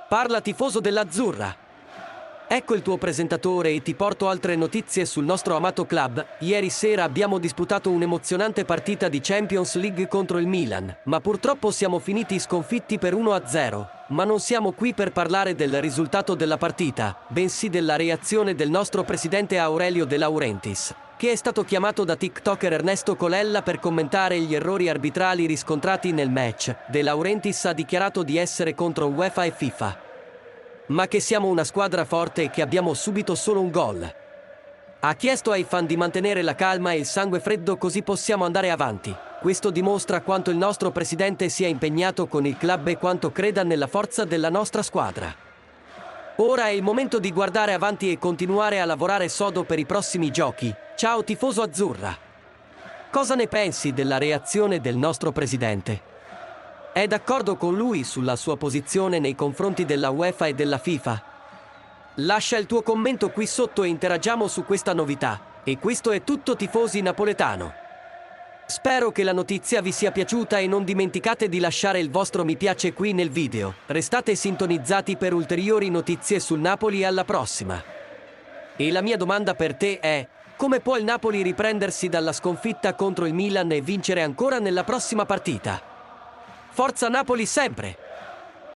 Parla tifoso dell'Azzurra. Ecco il tuo presentatore e ti porto altre notizie sul nostro amato club. Ieri sera abbiamo disputato un'emozionante partita di Champions League contro il Milan, ma purtroppo siamo finiti sconfitti per 1-0. Ma non siamo qui per parlare del risultato della partita, bensì della reazione del nostro presidente Aurelio De Laurentiis, che è stato chiamato da TikToker Ernesto Colella per commentare gli errori arbitrali riscontrati nel match. De Laurentiis ha dichiarato di essere contro UEFA e FIFA, ma che siamo una squadra forte e che abbiamo subito solo un gol. Ha chiesto ai fan di mantenere la calma e il sangue freddo così possiamo andare avanti. Questo dimostra quanto il nostro presidente sia impegnato con il club e quanto creda nella forza della nostra squadra. Ora è il momento di guardare avanti e continuare a lavorare sodo per i prossimi giochi. Ciao tifoso azzurra! Cosa ne pensi della reazione del nostro presidente? È d'accordo con lui sulla sua posizione nei confronti della UEFA e della FIFA? Lascia il tuo commento qui sotto e interagiamo su questa novità. E questo è tutto tifosi napoletano. Spero che la notizia vi sia piaciuta e non dimenticate di lasciare il vostro mi piace qui nel video. Restate sintonizzati per ulteriori notizie sul Napoli. Alla prossima. E la mia domanda per te è: come può il Napoli riprendersi dalla sconfitta contro il Milan e vincere ancora nella prossima partita? Forza Napoli sempre!